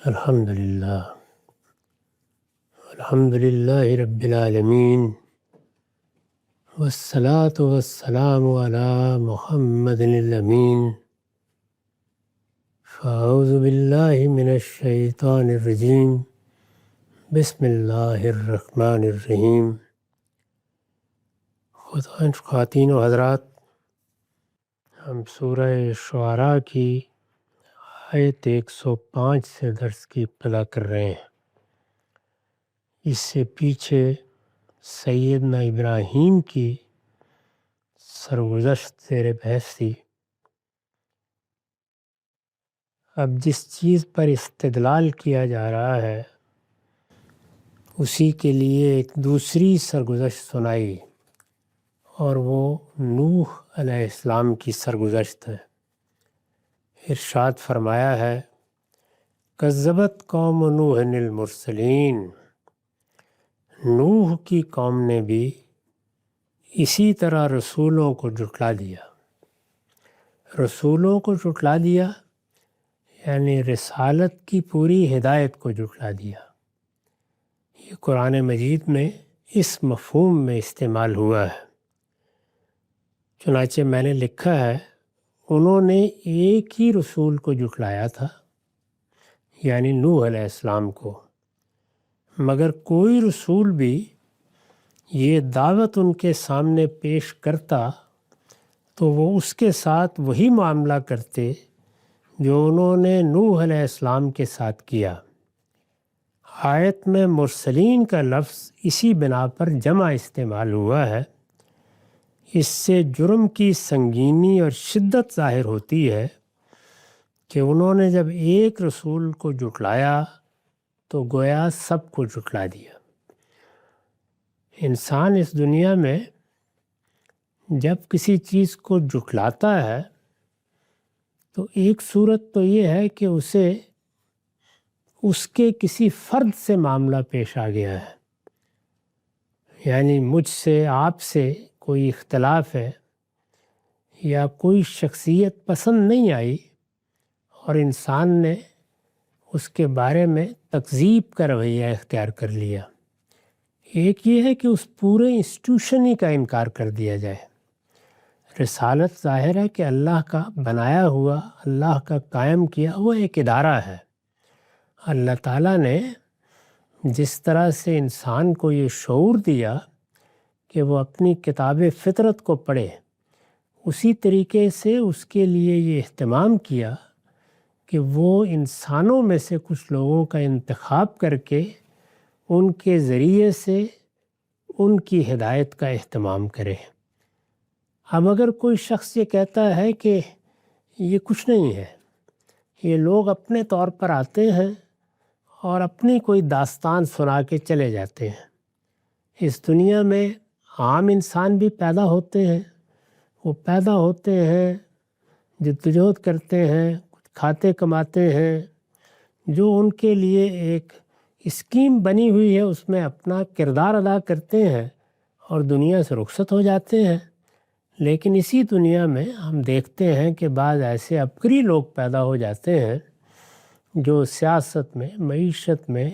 الحمد للہ رب العالمین والصلاة والسلام علی محمد الامین فاعوذ باللہ من الشیطان الرجیم بسم اللہ الرحمن الرحیم۔ خواتین و حضرات، ہم سورہ شعراء کی آیت 105 سے درس کی ابتدا کر رہے ہیں۔ اس سے پیچھے سیدنا ابراہیم کی سرگزشت زیر بحث تھی۔ اب جس چیز پر استدلال کیا جا رہا ہے اسی کے لیے ایک دوسری سرگزشت سنائی، اور وہ نوح علیہ السلام کی سرگزشت ہے۔ ارشاد فرمایا ہے، کذبت قوم نوح المرسلین، نوح کی قوم نے بھی اسی طرح رسولوں کو جھٹلا دیا۔ رسولوں کو جھٹلا دیا یعنی رسالت کی پوری ہدایت کو جھٹلا دیا۔ یہ قرآن مجید میں اس مفہوم میں استعمال ہوا ہے۔ چنانچہ میں نے لکھا ہے، انہوں نے ایک ہی رسول کو جھٹلایا تھا، یعنی نوح علیہ السلام کو، مگر کوئی رسول بھی یہ دعوت ان کے سامنے پیش کرتا تو وہ اس کے ساتھ وہی معاملہ کرتے جو انہوں نے نوح علیہ السلام کے ساتھ کیا۔ آیت میں مرسلین کا لفظ اسی بنا پر جمع استعمال ہوا ہے۔ اس سے جرم کی سنگینی اور شدت ظاہر ہوتی ہے کہ انہوں نے جب ایک رسول کو جھٹلایا تو گویا سب کو جھٹلا دیا۔ انسان اس دنیا میں جب کسی چیز کو جھٹلاتا ہے تو ایک صورت تو یہ ہے کہ اسے اس کے کسی فرد سے معاملہ پیش آ گیا ہے، یعنی مجھ سے آپ سے کوئی اختلاف ہے یا کوئی شخصیت پسند نہیں آئی اور انسان نے اس کے بارے میں تکذیب کا رویہ اختیار کر لیا۔ ایک یہ ہے کہ اس پورے انسٹیٹیوشن ہی کا انکار کر دیا جائے۔ رسالت ظاہر ہے کہ اللہ کا بنایا ہوا، اللہ کا قائم کیا ہوا ایک ادارہ ہے۔ اللہ تعالیٰ نے جس طرح سے انسان کو یہ شعور دیا کہ وہ اپنی کتاب فطرت کو پڑھے، اسی طریقے سے اس کے لیے یہ اہتمام کیا کہ وہ انسانوں میں سے کچھ لوگوں کا انتخاب کر کے ان کے ذریعے سے ان کی ہدایت کا اہتمام کرے۔ اب اگر کوئی شخص یہ کہتا ہے کہ یہ کچھ نہیں ہے، یہ لوگ اپنے طور پر آتے ہیں اور اپنی کوئی داستان سنا کے چلے جاتے ہیں، اس دنیا میں عام انسان بھی پیدا ہوتے ہیں، وہ پیدا ہوتے ہیں، جدوجہد کرتے ہیں، کچھ کھاتے کماتے ہیں، جو ان کے لیے ایک اسکیم بنی ہوئی ہے اس میں اپنا کردار ادا کرتے ہیں اور دنیا سے رخصت ہو جاتے ہیں۔ لیکن اسی دنیا میں ہم دیکھتے ہیں کہ بعض ایسے عبقری لوگ پیدا ہو جاتے ہیں جو سیاست میں، معیشت میں،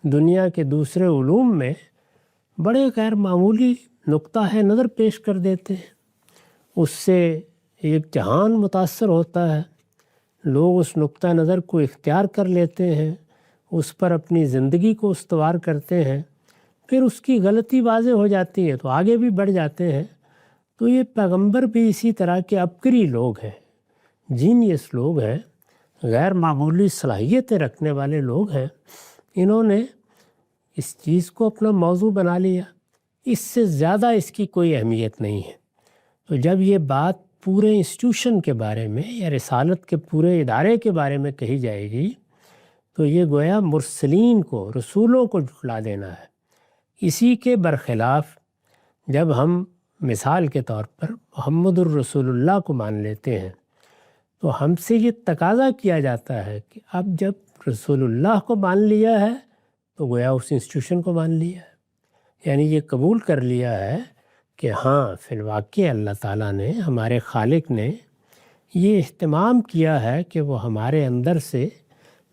دنیا کے دوسرے علوم میں بڑے غیر معمولی نقطہ نظر پیش کر دیتے ہیں۔ اس سے ایک جہان متاثر ہوتا ہے، لوگ اس نقطہ نظر کو اختیار کر لیتے ہیں، اس پر اپنی زندگی کو استوار کرتے ہیں، پھر اس کی غلطی واضح ہو جاتی ہے تو آگے بھی بڑھ جاتے ہیں۔ تو یہ پیغمبر بھی اسی طرح کے عبقری لوگ ہیں، جینیس لوگ ہیں، غیر معمولی صلاحیتیں رکھنے والے لوگ ہیں۔ انہوں نے اس چیز کو اپنا موضوع بنا لیا، اس سے زیادہ اس کی کوئی اہمیت نہیں ہے۔ تو جب یہ بات پورے انسٹیٹیوشن کے بارے میں یا رسالت کے پورے ادارے کے بارے میں کہی جائے گی تو یہ گویا مرسلین کو، رسولوں کو جھٹلا دینا ہے۔ اسی کے برخلاف جب ہم مثال کے طور پر محمد الرسول اللہ کو مان لیتے ہیں تو ہم سے یہ تقاضا کیا جاتا ہے کہ اب جب رسول اللہ کو مان لیا ہے تو گویا اس انسٹیٹیوشن کو مان لیا ہے، یعنی یہ قبول کر لیا ہے کہ ہاں فی الواقع اللہ تعالیٰ نے، ہمارے خالق نے یہ اہتمام کیا ہے کہ وہ ہمارے اندر سے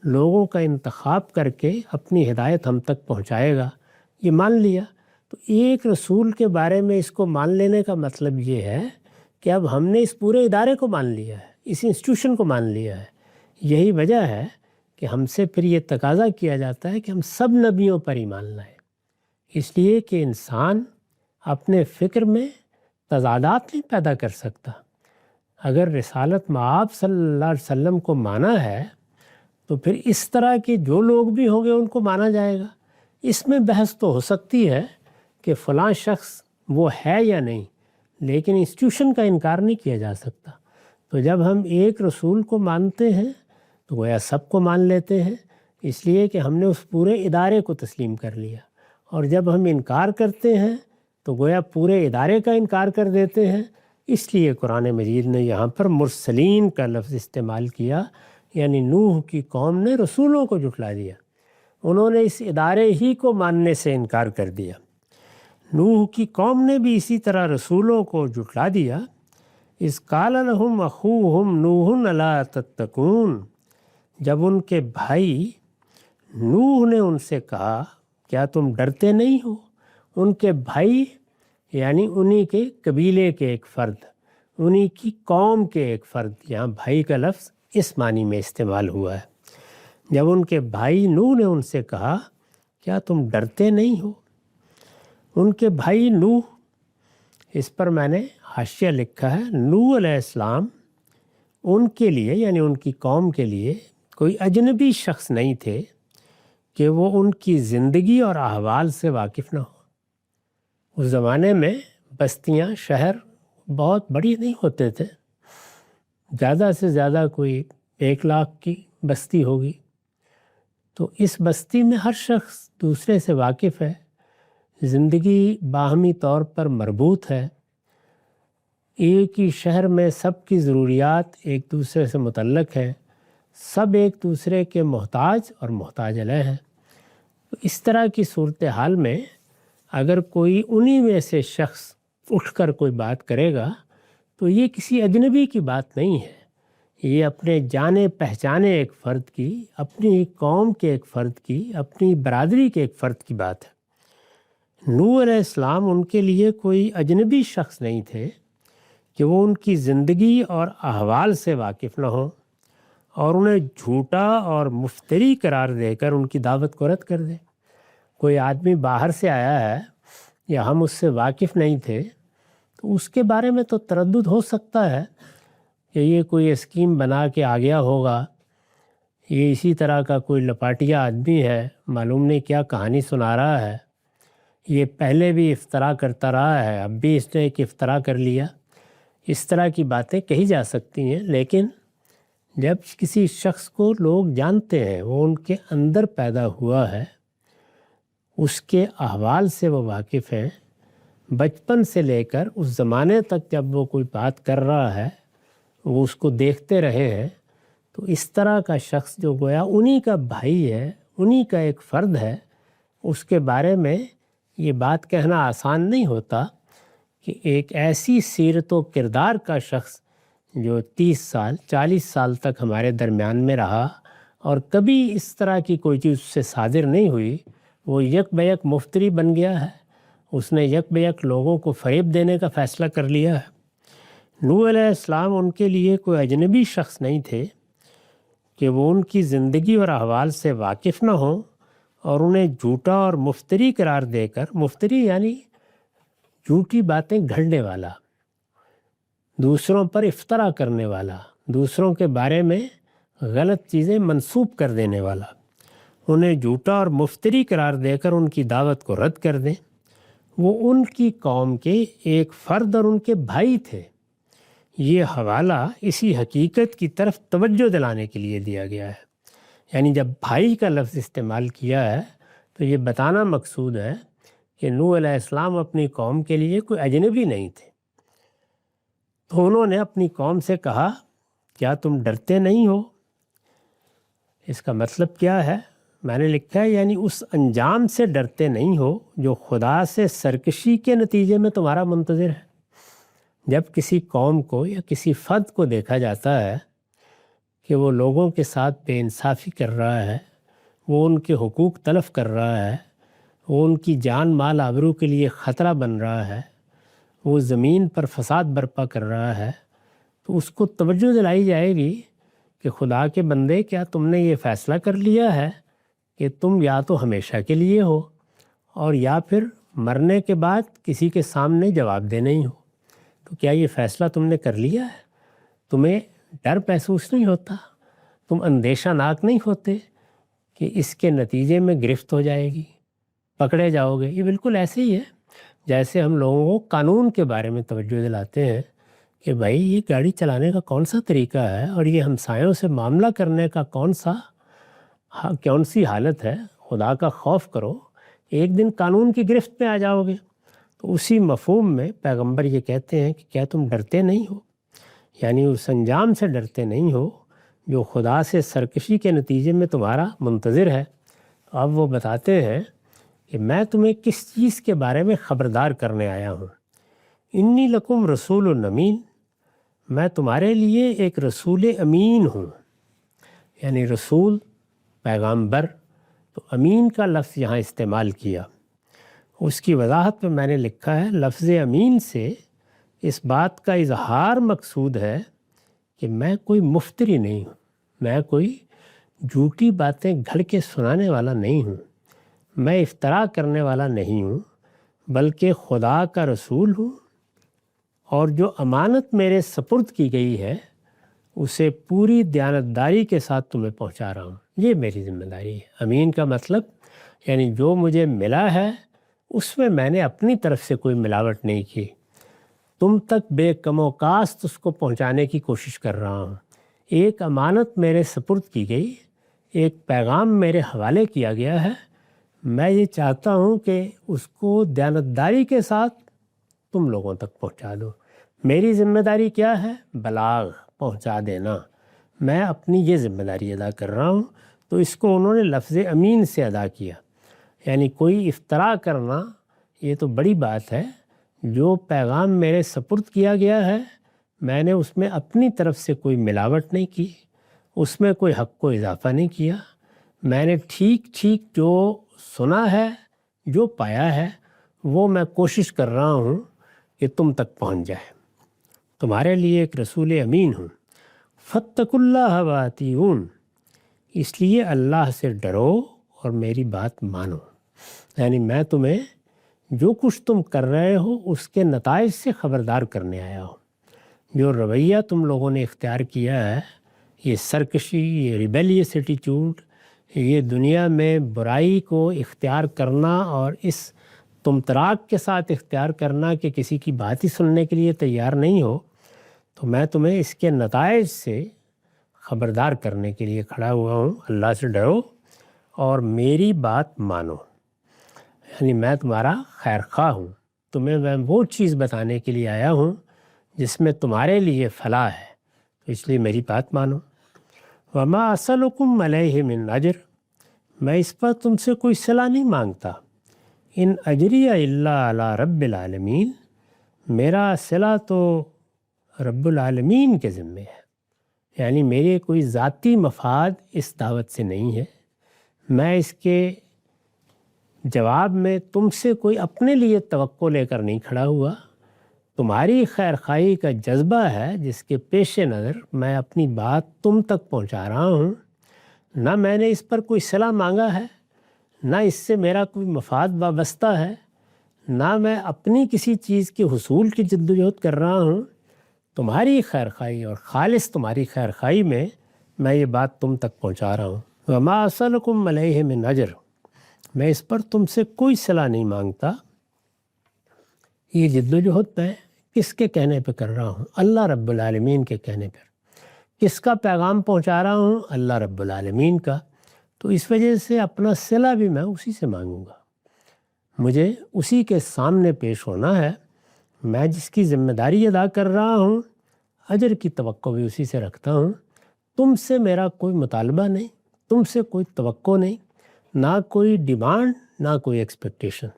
لوگوں کا انتخاب کر کے اپنی ہدایت ہم تک پہنچائے گا، یہ مان لیا۔ تو ایک رسول کے بارے میں اس کو مان لینے کا مطلب یہ ہے کہ اب ہم نے اس پورے ادارے کو مان لیا ہے، اس انسٹیٹیوشن کو مان لیا ہے۔ یہی وجہ ہے کہ ہم سے پھر یہ تقاضا کیا جاتا ہے کہ ہم سب نبیوں پر ایمان لائیں، اس لیے کہ انسان اپنے فکر میں تضادات نہیں پیدا کر سکتا۔ اگر رسالت مآب صلی اللہ علیہ وسلم کو مانا ہے تو پھر اس طرح کے جو لوگ بھی ہوں گے ان کو مانا جائے گا۔ اس میں بحث تو ہو سکتی ہے کہ فلاں شخص وہ ہے یا نہیں، لیکن انسٹیٹیوشن کا انکار نہیں کیا جا سکتا۔ تو جب ہم ایک رسول کو مانتے ہیں تو گویا سب کو مان لیتے ہیں، اس لیے کہ ہم نے اس پورے ادارے کو تسلیم کر لیا۔ اور جب ہم انکار کرتے ہیں تو گویا پورے ادارے کا انکار کر دیتے ہیں۔ اس لیے قرآن مجید نے یہاں پر مرسلین کا لفظ استعمال کیا، یعنی نوح کی قوم نے رسولوں کو جھٹلا دیا، انہوں نے اس ادارے ہی کو ماننے سے انکار کر دیا۔ نوح کی قوم نے بھی اسی طرح رسولوں کو جھٹلا دیا۔ اذ قال لهم اخوهم نوح الا تتقون، جب ان کے بھائی نوح نے ان سے کہا کیا تم ڈرتے نہیں ہو؟ ان کے بھائی یعنی انہی کے قبیلے کے ایک فرد، انہی کی قوم کے ایک فرد، یہاں بھائی کا لفظ اس معنی میں استعمال ہوا ہے۔ جب ان کے بھائی نوح نے ان سے کہا کیا تم ڈرتے نہیں ہو؟ ان کے بھائی نوح، اس پر میں نے حاشیہ لکھا ہے، نوح علیہ السلام ان کے لیے یعنی ان کی قوم کے لیے کوئی اجنبی شخص نہیں تھے کہ وہ ان کی زندگی اور احوال سے واقف نہ ہو۔ اس زمانے میں بستیاں، شہر بہت بڑی نہیں ہوتے تھے، زیادہ سے زیادہ کوئی 1 لاکھ کی بستی ہوگی، تو اس بستی میں ہر شخص دوسرے سے واقف ہے، زندگی باہمی طور پر مربوط ہے، ایک ہی شہر میں سب کی ضروریات ایک دوسرے سے متعلق ہیں، سب ایک دوسرے کے محتاج اور محتاج علیہ ہیں۔ تو اس طرح کی صورتحال میں اگر کوئی انہی میں سے شخص اٹھ کر کوئی بات کرے گا تو یہ کسی اجنبی کی بات نہیں ہے، یہ اپنے جانے پہچانے ایک فرد کی، اپنی قوم کے ایک فرد کی، اپنی برادری کے ایک فرد کی بات ہے۔ نوح علیہ السلام ان کے لیے کوئی اجنبی شخص نہیں تھے کہ وہ ان کی زندگی اور احوال سے واقف نہ ہوں اور انہیں جھوٹا اور مفتری قرار دے کر ان کی دعوت کو رد کر دیں۔ کوئی آدمی باہر سے آیا ہے یا ہم اس سے واقف نہیں تھے تو اس کے بارے میں تو تردد ہو سکتا ہے کہ یہ کوئی اسکیم بنا کے آ گیا ہوگا، یہ اسی طرح کا کوئی لپاٹیا آدمی ہے، معلوم نہیں کیا کہانی سنا رہا ہے، یہ پہلے بھی افطرا کرتا رہا ہے، اب بھی اس نے ایک افطرا کر لیا۔ اس طرح کی باتیں کہی جا سکتی ہیں، لیکن جب کسی شخص کو لوگ جانتے ہیں، وہ ان کے اندر پیدا ہوا ہے، اس کے احوال سے وہ واقف ہیں، بچپن سے لے کر اس زمانے تک جب وہ کوئی بات کر رہا ہے وہ اس کو دیکھتے رہے ہیں، تو اس طرح کا شخص جو گویا انہی کا بھائی ہے، انہی کا ایک فرد ہے، اس کے بارے میں یہ بات کہنا آسان نہیں ہوتا کہ ایک ایسی سیرت و کردار کا شخص جو 30 سال 40 سال تک ہمارے درمیان میں رہا اور کبھی اس طرح کی کوئی چیز اس سے صادر نہیں ہوئی، وہ یک بیک مفتری بن گیا ہے، اس نے یک بیک لوگوں کو فریب دینے کا فیصلہ کر لیا ہے۔ نوح علیہ السلام ان کے لیے کوئی اجنبی شخص نہیں تھے کہ وہ ان کی زندگی اور احوال سے واقف نہ ہوں اور انہیں جھوٹا اور مفتری قرار دے کر، مفتری یعنی جھوٹی باتیں گھڑنے والا، دوسروں پر افطرا کرنے والا، دوسروں کے بارے میں غلط چیزیں منسوب کر دینے والا، انہیں جھوٹا اور مفتری قرار دے کر ان کی دعوت کو رد کر دیں۔ وہ ان کی قوم کے ایک فرد اور ان کے بھائی تھے۔ یہ حوالہ اسی حقیقت کی طرف توجہ دلانے کے لیے دیا گیا ہے، یعنی جب بھائی کا لفظ استعمال کیا ہے تو یہ بتانا مقصود ہے کہ نوح علیہ السلام اپنی قوم کے لیے کوئی اجنبی نہیں تھے۔ تو انہوں نے اپنی قوم سے کہا کیا تم ڈرتے نہیں ہو؟ اس کا مطلب کیا ہے؟ میں نے لکھا ہے یعنی اس انجام سے ڈرتے نہیں ہو جو خدا سے سرکشی کے نتیجے میں تمہارا منتظر ہے۔ جب کسی قوم کو یا کسی فرد کو دیکھا جاتا ہے کہ وہ لوگوں کے ساتھ بے انصافی کر رہا ہے، وہ ان کے حقوق تلف کر رہا ہے، وہ ان کی جان مال آبرو کے لیے خطرہ بن رہا ہے، وہ زمین پر فساد برپا کر رہا ہے، تو اس کو توجہ دلائی جائے گی کہ خدا کے بندے، کیا تم نے یہ فیصلہ کر لیا ہے کہ تم یا تو ہمیشہ کے لیے ہو اور یا پھر مرنے کے بعد کسی کے سامنے جواب دے نہیں ہو؟ تو کیا یہ فیصلہ تم نے کر لیا ہے؟ تمہیں ڈر محسوس نہیں ہوتا؟ تم اندیشہ ناک نہیں ہوتے کہ اس کے نتیجے میں گرفت ہو جائے گی، پکڑے جاؤ گے؟ یہ بالکل ایسے ہی ہے جیسے ہم لوگوں کو قانون کے بارے میں توجہ دلاتے ہیں کہ بھائی یہ گاڑی چلانے کا کون سا طریقہ ہے اور یہ ہمسایوں سے معاملہ کرنے کا کون سی حالت ہے، خدا کا خوف کرو، ایک دن قانون کی گرفت میں آ جاؤ گے۔ تو اسی مفہوم میں پیغمبر یہ کہتے ہیں کہ کیا تم ڈرتے نہیں ہو، یعنی اس انجام سے ڈرتے نہیں ہو جو خدا سے سرکشی کے نتیجے میں تمہارا منتظر ہے۔ اب وہ بتاتے ہیں کہ میں تمہیں کس چیز کے بارے میں خبردار کرنے آیا ہوں۔ انی لکم رسول امین، میں تمہارے لیے ایک رسول امین ہوں، یعنی رسول، پیغمبر، تو امین کا لفظ یہاں استعمال کیا۔ اس کی وضاحت میں نے لکھا ہے لفظ امین سے اس بات کا اظہار مقصود ہے کہ میں کوئی مفتری نہیں ہوں، میں کوئی جھوٹی باتیں گھڑ کے سنانے والا نہیں ہوں، میں افترا کرنے والا نہیں ہوں، بلکہ خدا کا رسول ہوں، اور جو امانت میرے سپرد کی گئی ہے اسے پوری دیانتداری کے ساتھ تمہیں پہنچا رہا ہوں۔ یہ میری ذمہ داری ہے۔ امین کا مطلب یعنی جو مجھے ملا ہے اس میں نے اپنی طرف سے کوئی ملاوٹ نہیں کی، تم تک بے کم و کاست اس کو پہنچانے کی کوشش کر رہا ہوں۔ ایک امانت میرے سپرد کی گئی، ایک پیغام میرے حوالے کیا گیا ہے، میں یہ چاہتا ہوں کہ اس کو دیانتداری کے ساتھ تم لوگوں تک پہنچا دو۔ میری ذمہ داری کیا ہے؟ بلاغ، پہنچا دینا۔ میں اپنی یہ ذمہ داری ادا کر رہا ہوں۔ تو اس کو انہوں نے لفظ امین سے ادا کیا، یعنی کوئی افترا کرنا یہ تو بڑی بات ہے۔ جو پیغام میرے سپرد کیا گیا ہے میں نے اس میں اپنی طرف سے کوئی ملاوٹ نہیں کی، اس میں کوئی حق کو اضافہ نہیں کیا، میں نے ٹھیک جو سنا ہے، جو پایا ہے، وہ میں کوشش کر رہا ہوں کہ تم تک پہنچ جائے۔ تمہارے لیے ایک رسول امین ہوں۔ فاتقوا اللہ وأطیعون، اس لیے اللہ سے ڈرو اور میری بات مانو۔ یعنی میں تمہیں جو کچھ تم کر رہے ہو اس کے نتائج سے خبردار کرنے آیا ہوں۔ جو رویہ تم لوگوں نے اختیار کیا ہے، یہ سرکشی، یہ ریبیلیس ایٹیٹیوڈ، یہ دنیا میں برائی کو اختیار کرنا اور اس تمتراک کے ساتھ اختیار کرنا کہ کسی کی بات ہی سننے کے لیے تیار نہیں ہو، تو میں تمہیں اس کے نتائج سے خبردار کرنے کے لیے کھڑا ہوا ہوں۔ اللہ سے ڈرو اور میری بات مانو، یعنی میں تمہارا خیر خواہ ہوں، تمہیں میں وہ چیز بتانے کے لیے آیا ہوں جس میں تمہارے لیے فلاح ہے، تو اس لیے میری بات مانو۔ وما اسألکم علیہ من اجر، میں اس پر تم سے کوئی صلہ نہیں مانگتا۔ ان اجری الا علی رب العالمین، میرا صلہ تو رب العالمین کے ذمے ہے، یعنی میرے کوئی ذاتی مفاد اس دعوت سے نہیں ہے۔ میں اس کے جواب میں تم سے کوئی اپنے لیے توقع لے کر نہیں کھڑا ہوا، تمہاری خیر خواہی کا جذبہ ہے جس کے پیش نظر میں اپنی بات تم تک پہنچا رہا ہوں۔ نہ میں نے اس پر کوئی صلہ مانگا ہے، نہ اس سے میرا کوئی مفاد وابستہ ہے، نہ میں اپنی کسی چیز کے حصول کی جدوجہد کر رہا ہوں۔ تمہاری خیر خواہی اور خالص تمہاری خیر خواہی میں یہ بات تم تک پہنچا رہا ہوں۔ وما اسألکم علیہ من اجر، میں اس پر تم سے کوئی صلہ نہیں مانگتا۔ یہ جدوجہد میں کس کے کہنے پہ کر رہا ہوں؟ اللہ رب العالمین کے کہنے پر۔ کس کا پیغام پہنچا رہا ہوں؟ اللہ رب العالمین کا۔ تو اس وجہ سے اپنا صلہ بھی میں اسی سے مانگوں گا، مجھے اسی کے سامنے پیش ہونا ہے۔ میں جس کی ذمہ داری ادا کر رہا ہوں، اجر کی توقع بھی اسی سے رکھتا ہوں۔ تم سے میرا کوئی مطالبہ نہیں، تم سے کوئی توقع نہیں، نہ کوئی ڈیمانڈ، نہ کوئی ایکسپیکٹیشن۔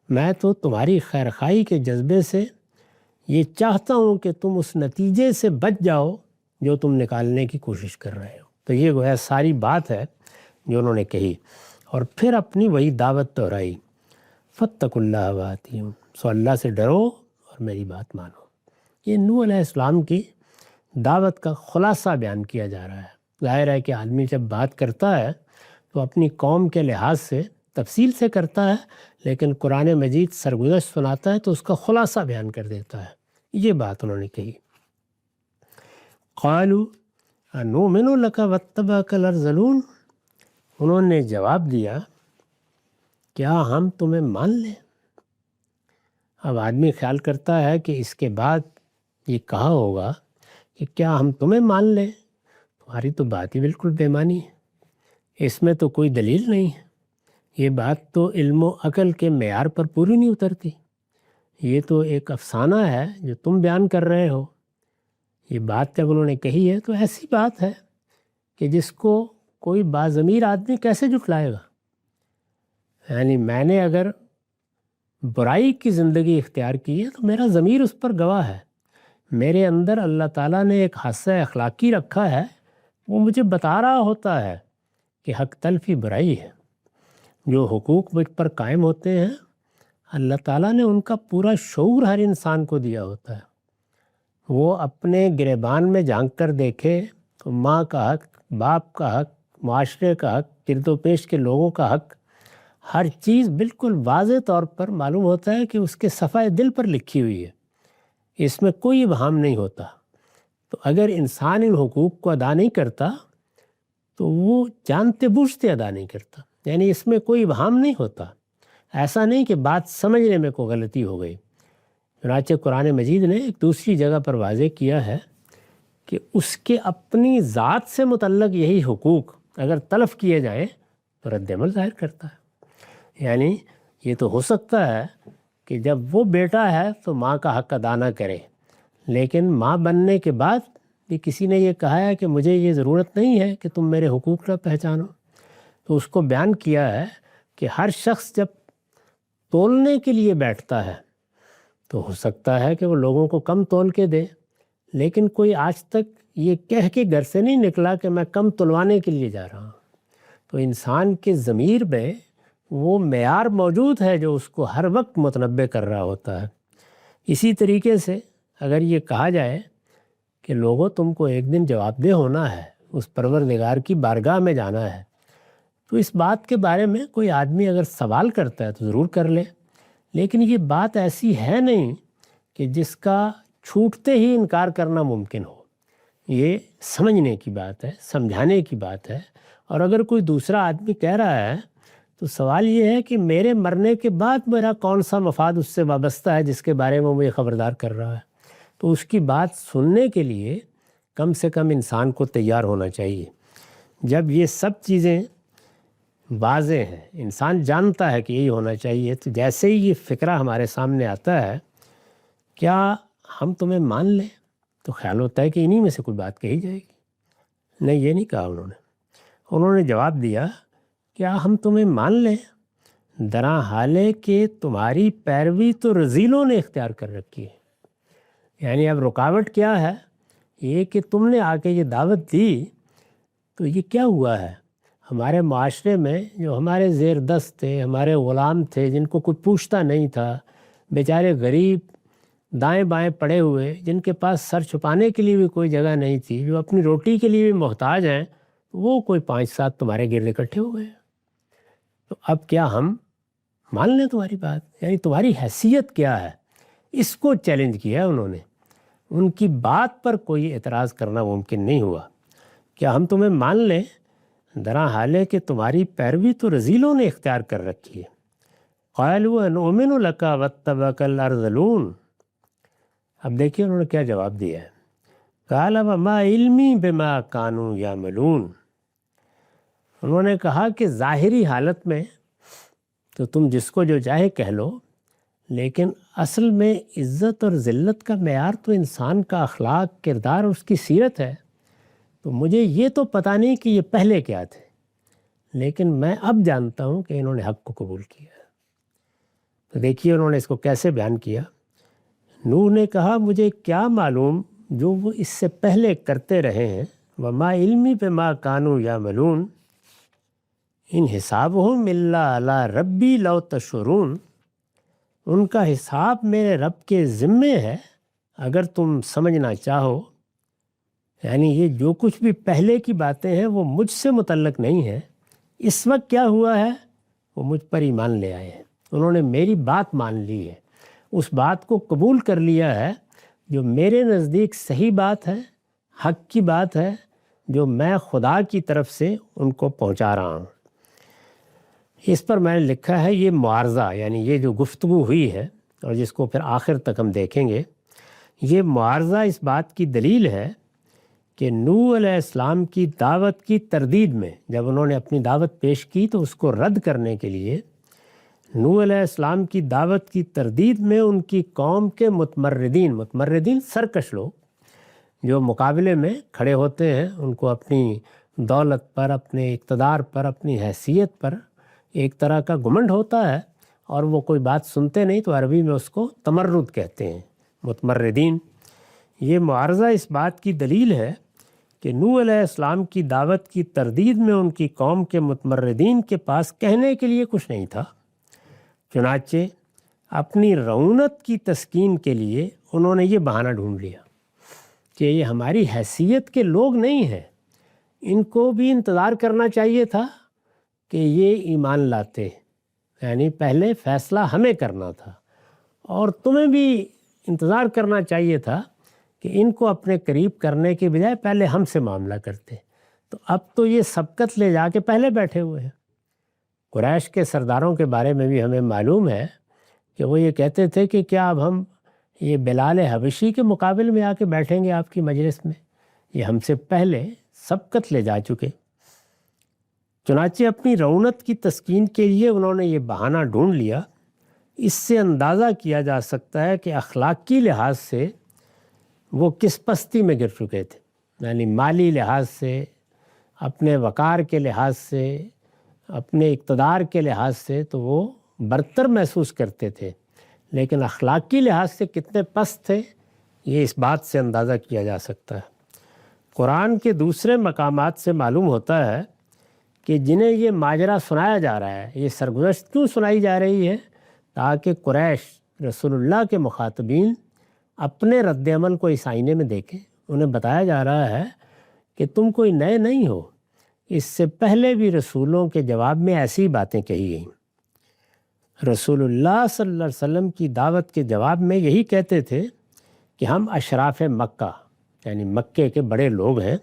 میں تو تمہاری خیر خواہی کے جذبے سے یہ چاہتا ہوں کہ تم اس نتیجے سے بچ جاؤ جو تم نکالنے کی کوشش کر رہے ہو۔ تو یہ گویا ساری بات ہے جو انہوں نے کہی، اور پھر اپنی وہی دعوت دہرائی، فاتقوا اللہ وأطیعون، سو اللہ سے ڈرو اور میری بات مانو۔ یہ نوح علیہ السلام کی دعوت کا خلاصہ بیان کیا جا رہا ہے۔ ظاہر ہے کہ آدمی جب بات کرتا ہے تو اپنی قوم کے لحاظ سے تفصیل سے کرتا ہے، لیکن قرآن مجید سرگزشت سناتا ہے تو اس کا خلاصہ بیان کر دیتا ہے۔ یہ بات انہوں نے کہی۔ قالوا انؤمن لک واتبعک الارذلون، انہوں نے جواب دیا کیا ہم تمہیں مان لیں؟ اب آدمی خیال کرتا ہے کہ اس کے بعد یہ کہا ہوگا کہ کیا ہم تمہیں مان لیں؟ تمہاری تو بات ہی بالکل بے معنی ہے، اس میں تو کوئی دلیل نہیں ہے، یہ بات تو علم و عقل کے معیار پر پوری نہیں اترتی، یہ تو ایک افسانہ ہے جو تم بیان کر رہے ہو۔ یہ بات جب انہوں نے کہی ہے تو ایسی بات ہے کہ جس کو کوئی باضمیر آدمی کیسے جھٹلائے گا؟ یعنی میں نے اگر برائی کی زندگی اختیار کی ہے تو میرا ضمیر اس پر گواہ ہے، میرے اندر اللہ تعالیٰ نے ایک حصہ اخلاقی رکھا ہے، وہ مجھے بتا رہا ہوتا ہے کہ حق تلفی برائی ہے۔ جو حقوق مجھ پر قائم ہوتے ہیں اللہ تعالیٰ نے ان کا پورا شعور ہر انسان کو دیا ہوتا ہے۔ وہ اپنے گریبان میں جھانک کر دیکھے تو ماں کا حق، باپ کا حق، معاشرے کا حق، گرد و پیش کے لوگوں کا حق، ہر چیز بالکل واضح طور پر معلوم ہوتا ہے کہ اس کے صفحہ دل پر لکھی ہوئی ہے، اس میں کوئی ابہام نہیں ہوتا۔ تو اگر انسان ان حقوق کو ادا نہیں کرتا تو وہ جانتے بوجھتے ادا نہیں کرتا، یعنی اس میں کوئی ابہام نہیں ہوتا، ایسا نہیں کہ بات سمجھنے میں کوئی غلطی ہو گئی۔ چنانچہ قرآن مجید نے ایک دوسری جگہ پر واضح کیا ہے کہ اس کے اپنی ذات سے متعلق یہی حقوق اگر تلف کیے جائیں تو رد عمل ظاہر کرتا ہے۔ یعنی یہ تو ہو سکتا ہے کہ جب وہ بیٹا ہے تو ماں کا حق ادا نہ کرے، لیکن ماں بننے کے بعد بھی کسی نے یہ کہا ہے کہ مجھے یہ ضرورت نہیں ہے کہ تم میرے حقوق نہ پہچانو، تو اس کو بیان کیا ہے کہ ہر شخص جب تولنے کے لیے بیٹھتا ہے تو ہو سکتا ہے کہ وہ لوگوں کو کم تول کے دے، لیکن کوئی آج تک یہ کہہ کے گھر سے نہیں نکلا کہ میں کم تلوانے کے لیے جا رہا ہوں۔ تو انسان کے ضمیر میں وہ معیار موجود ہے جو اس کو ہر وقت متنبع کر رہا ہوتا ہے۔ اسی طریقے سے اگر یہ کہا جائے کہ لوگوں تم کو ایک دن جواب دہ ہونا ہے، اس پروردگار کی بارگاہ میں جانا ہے، تو اس بات کے بارے میں کوئی آدمی اگر سوال کرتا ہے تو ضرور کر لے، لیکن یہ بات ایسی ہے نہیں کہ جس کا چھوٹتے ہی انکار کرنا ممکن ہو۔ یہ سمجھنے کی بات ہے، سمجھانے کی بات ہے، اور اگر کوئی دوسرا آدمی کہہ رہا ہے تو سوال یہ ہے کہ میرے مرنے کے بعد میرا کون سا مفاد اس سے وابستہ ہے جس کے بارے میں مجھے خبردار کر رہا ہے۔ تو اس کی بات سننے کے لیے کم سے کم انسان کو تیار ہونا چاہیے۔ جب یہ سب چیزیں واضح ہیں، انسان جانتا ہے کہ یہی ہونا چاہیے، تو جیسے ہی یہ فکرہ ہمارے سامنے آتا ہے کیا ہم تمہیں مان لیں، تو خیال ہوتا ہے کہ انہی میں سے کوئی بات کہی جائے گی۔ نہیں، یہ نہیں کہا انہوں نے جواب دیا کیا ہم تمہیں مان لیں، درا حالے کہ تمہاری پیروی تو رذیلوں نے اختیار کر رکھی ہے۔ یعنی اب رکاوٹ کیا ہے؟ یہ کہ تم نے آ کے یہ دعوت دی تو یہ کیا ہوا ہے؟ ہمارے معاشرے میں جو ہمارے زیر دست تھے، ہمارے غلام تھے، جن کو کوئی پوچھتا نہیں تھا، بیچارے غریب دائیں بائیں پڑے ہوئے، جن کے پاس سر چھپانے کے لیے بھی کوئی جگہ نہیں تھی، جو اپنی روٹی کے لیے بھی محتاج ہیں، وہ کوئی 5-7 تمہارے گرد اکٹھے ہو گئے۔ تو اب کیا ہم مان لیں تمہاری بات؟ یعنی تمہاری حیثیت کیا ہے؟ اس کو چیلنج کیا انہوں نے، ان کی بات پر کوئی اعتراض کرنا ممکن نہیں ہوا۔ کیا ہم تمہیں مان لیں، درا حالے کہ تمہاری پیروی تو رذیلوں نے اختیار کر رکھی ہے۔ قالوا انؤمن لک واتبعک الارذلون، اب دیکھیے انہوں نے کیا جواب دیا ہے۔ قال وما علمی بما کانوا یعملون، انہوں نے کہا کہ ظاہری حالت میں تو تم جس کو جو چاہے کہہ لو، لیکن اصل میں عزت اور ذلت کا معیار تو انسان کا اخلاق، کردار اور اس کی سیرت ہے۔ تو مجھے یہ تو پتہ نہیں کہ یہ پہلے کیا تھے، لیکن میں اب جانتا ہوں کہ انہوں نے حق کو قبول کیا ہے۔ تو دیکھیے انہوں نے اس کو کیسے بیان کیا۔ نوح نے کہا مجھے کیا معلوم جو وہ اس سے پہلے کرتے رہے ہیں، وما علمی پہ ما کانوا یعملون ان حسابہم الا علی ربی لو تشعرون، ان کا حساب میرے رب کے ذمے ہے اگر تم سمجھنا چاہو۔ یعنی یہ جو کچھ بھی پہلے کی باتیں ہیں وہ مجھ سے متعلق نہیں ہیں، اس وقت کیا ہوا ہے وہ مجھ پر ایمان لے آئے ہیں، انہوں نے میری بات مان لی ہے، اس بات کو قبول کر لیا ہے جو میرے نزدیک صحیح بات ہے، حق کی بات ہے، جو میں خدا کی طرف سے ان کو پہنچا رہا ہوں۔ اس پر میں نے لکھا ہے یہ معارضہ، یعنی یہ جو گفتگو ہوئی ہے اور جس کو پھر آخر تک ہم دیکھیں گے، یہ معارضہ اس بات کی دلیل ہے کہ نوح علیہ السلام کی دعوت کی تردید میں، جب انہوں نے اپنی دعوت پیش کی تو اس کو رد کرنے کے لیے نوح علیہ السلام کی دعوت کی تردید میں ان کی قوم کے متمردین سرکش لوگ جو مقابلے میں کھڑے ہوتے ہیں، ان کو اپنی دولت پر، اپنے اقتدار پر، اپنی حیثیت پر ایک طرح کا گھمنڈ ہوتا ہے اور وہ کوئی بات سنتے نہیں، تو عربی میں اس کو تمرد کہتے ہیں، متمردین۔ یہ معارضہ اس بات کی دلیل ہے کہ نوح علیہ السلام کی دعوت کی تردید میں ان کی قوم کے متمردین کے پاس کہنے کے لیے کچھ نہیں تھا، چنانچہ اپنی رعونت کی تسکین کے لیے انہوں نے یہ بہانہ ڈھونڈ لیا کہ یہ ہماری حیثیت کے لوگ نہیں ہیں، ان کو بھی انتظار کرنا چاہیے تھا کہ یہ ایمان لاتے، یعنی پہلے فیصلہ ہمیں کرنا تھا، اور تمہیں بھی انتظار کرنا چاہیے تھا کہ ان کو اپنے قریب کرنے کے بجائے پہلے ہم سے معاملہ کرتے۔ تو اب تو یہ سبقت لے جا کے پہلے بیٹھے ہوئے ہیں۔ قریش کے سرداروں کے بارے میں بھی ہمیں معلوم ہے کہ وہ یہ کہتے تھے کہ کیا اب ہم یہ بلال حبشی کے مقابل میں آ کے بیٹھیں گے آپ کی مجلس میں، یہ ہم سے پہلے سبقت لے جا چکے۔ چنانچہ اپنی رعونت کی تسکین کے لیے انہوں نے یہ بہانہ ڈھونڈ لیا۔ اس سے اندازہ کیا جا سکتا ہے کہ اخلاقی لحاظ سے وہ کس پستی میں گر چکے تھے، یعنی مالی لحاظ سے، اپنے وقار کے لحاظ سے، اپنے اقتدار کے لحاظ سے تو وہ برتر محسوس کرتے تھے، لیکن اخلاقی لحاظ سے کتنے پست تھے یہ اس بات سے اندازہ کیا جا سکتا ہے۔ قرآن کے دوسرے مقامات سے معلوم ہوتا ہے کہ جنہیں یہ ماجرا سنایا جا رہا ہے، یہ سرگزشت کیوں سنائی جا رہی ہے، تاکہ قریش رسول اللہ کے مخاطبین اپنے رد عمل کو اس آئینے میں دیکھیں۔ انہیں بتایا جا رہا ہے کہ تم کوئی نئے نہیں ہو، اس سے پہلے بھی رسولوں کے جواب میں ایسی باتیں کہی گئیں۔ رسول اللہ صلی اللہ علیہ وسلم کی دعوت کے جواب میں یہی کہتے تھے کہ ہم اشراف مکہ، یعنی مکے کے بڑے لوگ ہیں،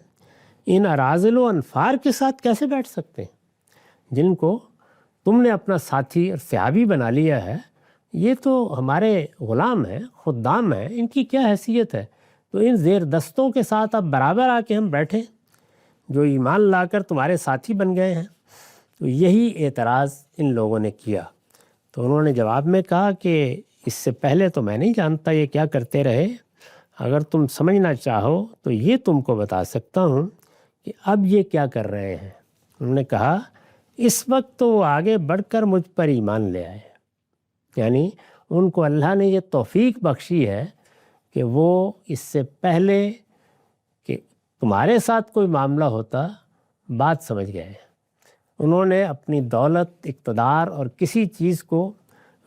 ان اراذل و انفار کے ساتھ کیسے بیٹھ سکتے ہیں جن کو تم نے اپنا ساتھی اور صحابی بنا لیا ہے، یہ تو ہمارے غلام ہیں، خدام ہیں، ان کی کیا حیثیت ہے، تو ان زیر دستوں کے ساتھ اب برابر آ کے ہم بیٹھیں جو ایمان لا کر تمہارے ساتھی بن گئے ہیں۔ تو یہی اعتراض ان لوگوں نے کیا۔ تو انہوں نے جواب میں کہا کہ اس سے پہلے تو میں نہیں جانتا یہ کیا کرتے رہے، اگر تم سمجھنا چاہو تو یہ تم کو بتا سکتا ہوں کہ اب یہ کیا کر رہے ہیں۔ انہوں نے کہا اس وقت تو وہ آگے بڑھ کر مجھ پر ایمان لے آئے، یعنی ان کو اللہ نے یہ توفیق بخشی ہے کہ وہ اس سے پہلے کہ تمہارے ساتھ کوئی معاملہ ہوتا بات سمجھ گئے۔ انہوں نے اپنی دولت، اقتدار اور کسی چیز کو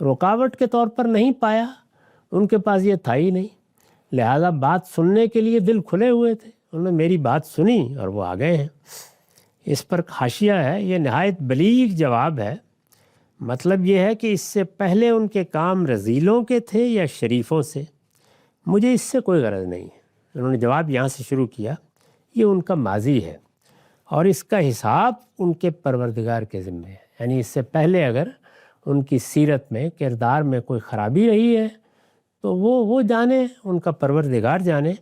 رکاوٹ کے طور پر نہیں پایا، ان کے پاس یہ تھا ہی نہیں، لہذا بات سننے کے لیے دل کھلے ہوئے تھے، انہوں نے میری بات سنی اور وہ آ گئے ہیں۔ اس پر حاشیہ ہے، یہ نہایت بلیغ جواب ہے، مطلب یہ ہے کہ اس سے پہلے ان کے کام رذیلوں کے تھے یا شریفوں سے، مجھے اس سے کوئی غرض نہیں ہے۔ انہوں نے جواب یہاں سے شروع کیا، یہ ان کا ماضی ہے اور اس کا حساب ان کے پروردگار کے ذمے ہے، یعنی اس سے پہلے اگر ان کی سیرت میں، کردار میں کوئی خرابی رہی ہے تو وہ جانے، ان کا پروردگار جانے۔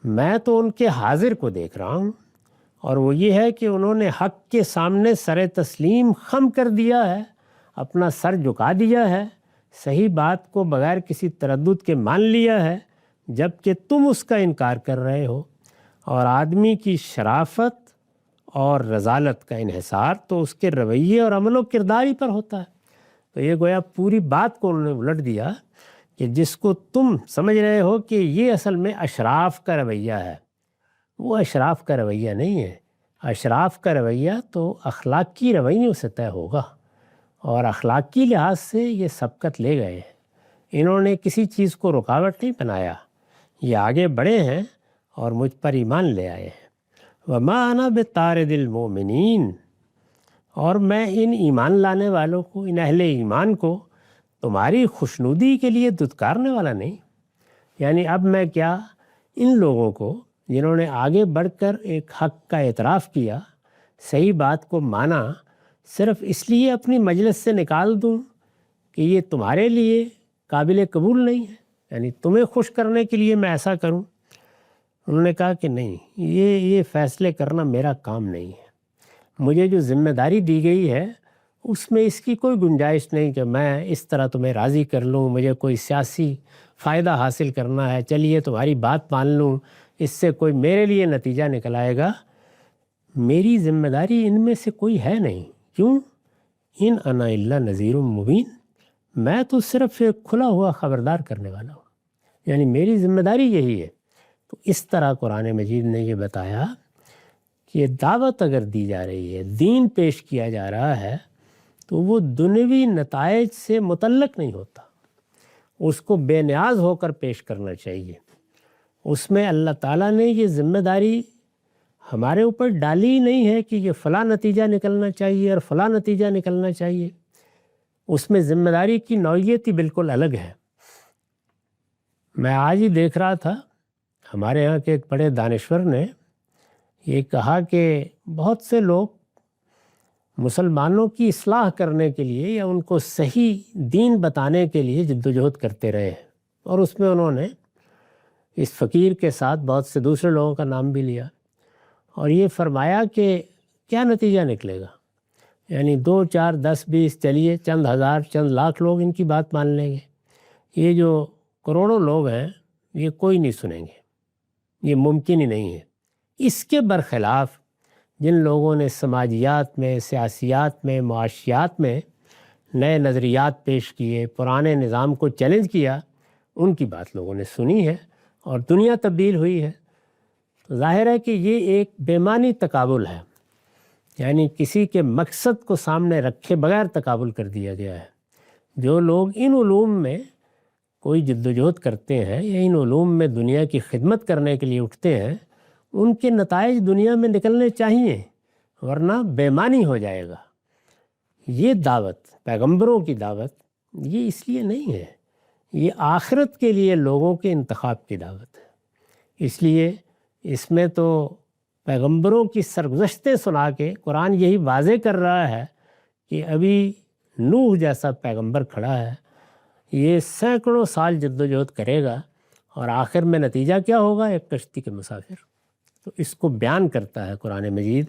میں تو ان کے حاضر کو دیکھ رہا ہوں، اور وہ یہ ہے کہ انہوں نے حق کے سامنے سر تسلیم خم کر دیا ہے، اپنا سر جھکا دیا ہے، صحیح بات کو بغیر کسی تردد کے مان لیا ہے، جبکہ تم اس کا انکار کر رہے ہو۔ اور آدمی کی شرافت اور رذالت کا انحصار تو اس کے رویے اور عمل و کردار ہی پر ہوتا ہے۔ تو یہ گویا پوری بات کو انہوں نے الٹ دیا کہ جس کو تم سمجھ رہے ہو کہ یہ اصل میں اشراف کا رویہ ہے، وہ اشراف کا رویہ نہیں ہے۔ اشراف کا رویہ تو اخلاقی رویوں سے طے ہوگا، اور اخلاقی لحاظ سے یہ سبقت لے گئے ہیں۔ انہوں نے کسی چیز کو رکاوٹ نہیں بنایا، یہ آگے بڑھے ہیں اور مجھ پر ایمان لے آئے ہیں۔ وَمَا أَنَا بِطَارِدِ الْمُؤْمِنِينَ، اور میں ان ایمان لانے والوں کو، ان اہل ایمان کو تمہاری خوشنودی کے لیے دھتکارنے والا نہیں۔ یعنی اب میں کیا ان لوگوں کو جنہوں نے آگے بڑھ کر ایک حق کا اعتراف کیا، صحیح بات کو مانا، صرف اس لیے اپنی مجلس سے نکال دوں کہ یہ تمہارے لیے قابل قبول نہیں ہے، یعنی تمہیں خوش کرنے کے لیے میں ایسا کروں؟ انہوں نے کہا کہ نہیں، یہ فیصلے کرنا میرا کام نہیں ہے۔ مجھے جو ذمہ داری دی گئی ہے اس میں اس کی کوئی گنجائش نہیں کہ میں اس طرح تمہیں راضی کر لوں، مجھے کوئی سیاسی فائدہ حاصل کرنا ہے، چلیے تمہاری بات مان لوں، اس سے کوئی میرے لیے نتیجہ نکل آئے گا۔ میری ذمہ داری ان میں سے کوئی ہے نہیں۔ کیوں؟ ان انا الا نذیر مبین، میں تو صرف ایک کھلا ہوا خبردار کرنے والا ہوں، یعنی میری ذمہ داری یہی ہے۔ تو اس طرح قرآن مجید نے یہ بتایا کہ دعوت اگر دی جا رہی ہے، دین پیش کیا جا رہا ہے، تو وہ دنیوی نتائج سے متعلق نہیں ہوتا، اس کو بے نیاز ہو کر پیش کرنا چاہیے۔ اس میں اللہ تعالیٰ نے یہ ذمہ داری ہمارے اوپر ڈالی نہیں ہے کہ یہ فلاں نتیجہ نکلنا چاہیے اور فلاں نتیجہ نکلنا چاہیے، اس میں ذمہ داری کی نوعیت ہی بالکل الگ ہے۔ میں آج ہی دیکھ رہا تھا، ہمارے ہاں کے ایک بڑے دانشور نے یہ کہا کہ بہت سے لوگ مسلمانوں کی اصلاح کرنے کے لیے یا ان کو صحیح دین بتانے کے لیے جدوجہد کرتے رہے ہیں، اور اس میں انہوں نے اس فقیر کے ساتھ بہت سے دوسرے لوگوں کا نام بھی لیا، اور یہ فرمایا کہ کیا نتیجہ نکلے گا؟ یعنی 2 4 10 20 چلیے چند ہزار چند لاکھ لوگ ان کی بات مان لیں گے، یہ جو کروڑوں لوگ ہیں یہ کوئی نہیں سنیں گے، یہ ممکن ہی نہیں ہے۔ اس کے برخلاف جن لوگوں نے سماجیات میں، سیاسیات میں، معاشیات میں نئے نظریات پیش کیے، پرانے نظام کو چیلنج کیا، ان کی بات لوگوں نے سنی ہے اور دنیا تبدیل ہوئی ہے۔ تو ظاہر ہے کہ یہ ایک بے معنی تقابل ہے، یعنی کسی کے مقصد کو سامنے رکھے بغیر تقابل کر دیا گیا ہے۔ جو لوگ ان علوم میں کوئی جدوجہد کرتے ہیں یا ان علوم میں دنیا کی خدمت کرنے کے لیے اٹھتے ہیں، ان کے نتائج دنیا میں نکلنے چاہیے، ورنہ بے معنی ہو جائے گا۔ یہ دعوت، پیغمبروں کی دعوت، یہ اس لیے نہیں ہے، یہ آخرت کے لیے لوگوں کے انتخاب کی دعوت ہے۔ اس لیے اس میں تو پیغمبروں کی سرگزشتیں سنا کے قرآن یہی واضح کر رہا ہے کہ ابھی نوح جیسا پیغمبر کھڑا ہے، یہ سینکڑوں سال جدوجہد کرے گا، اور آخر میں نتیجہ کیا ہوگا؟ ایک کشتی کے مسافر۔ تو اس کو بیان کرتا ہے قرآن مجید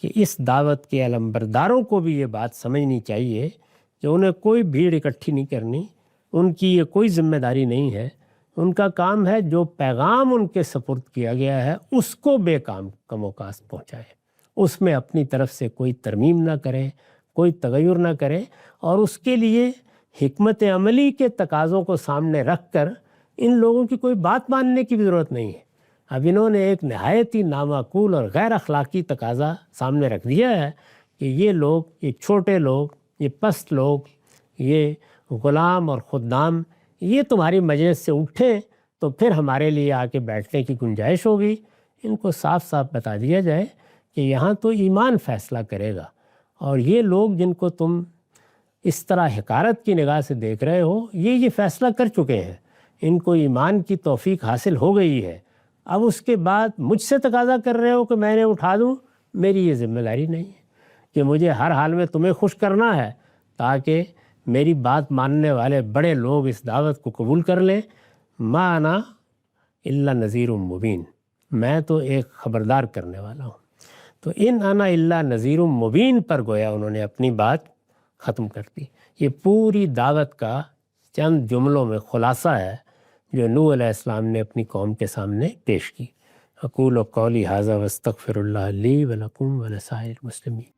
کہ اس دعوت کے علمبرداروں کو بھی یہ بات سمجھنی چاہیے کہ انہیں کوئی بھیڑ اکٹھی نہیں کرنی، ان کی یہ کوئی ذمہ داری نہیں ہے، ان کا کام ہے جو پیغام ان کے سپرد کیا گیا ہے اس کو بے کم و کاس پہنچائے، اس میں اپنی طرف سے کوئی ترمیم نہ کریں، کوئی تغیر نہ کریں، اور اس کے لیے حکمت عملی کے تقاضوں کو سامنے رکھ کر ان لوگوں کی کوئی بات ماننے کی بھی ضرورت نہیں ہے۔ اب انہوں نے ایک نہایت ہی نامعقول اور غیر اخلاقی تقاضا سامنے رکھ دیا ہے کہ یہ لوگ، یہ چھوٹے لوگ، یہ پست لوگ، یہ غلام اور خدام، یہ تمہاری مجلس سے اٹھیں تو پھر ہمارے لیے آ کے بیٹھنے کی گنجائش ہوگی۔ ان کو صاف صاف بتا دیا جائے کہ یہاں تو ایمان فیصلہ کرے گا، اور یہ لوگ جن کو تم اس طرح حقارت کی نگاہ سے دیکھ رہے ہو، یہ فیصلہ کر چکے ہیں، ان کو ایمان کی توفیق حاصل ہو گئی ہے۔ اب اس کے بعد مجھ سے تقاضا کر رہے ہو کہ میں نے اٹھا دوں، میری یہ ذمہ داری نہیں ہے کہ مجھے ہر حال میں تمہیں خوش کرنا ہے تاکہ میری بات ماننے والے بڑے لوگ اس دعوت کو قبول کر لیں۔ ما انا الا نذیر مبین، میں تو ایک خبردار کرنے والا ہوں۔ تو ان انا الا نذیر مبین پر گویا انہوں نے اپنی بات ختم کر دی۔ یہ پوری دعوت کا چند جملوں میں خلاصہ ہے جو نوح علیہ السلام نے اپنی قوم کے سامنے پیش کی۔ اقول قولی ھذا واستغفر اللہ لی ولکم ولسائر المسلمین۔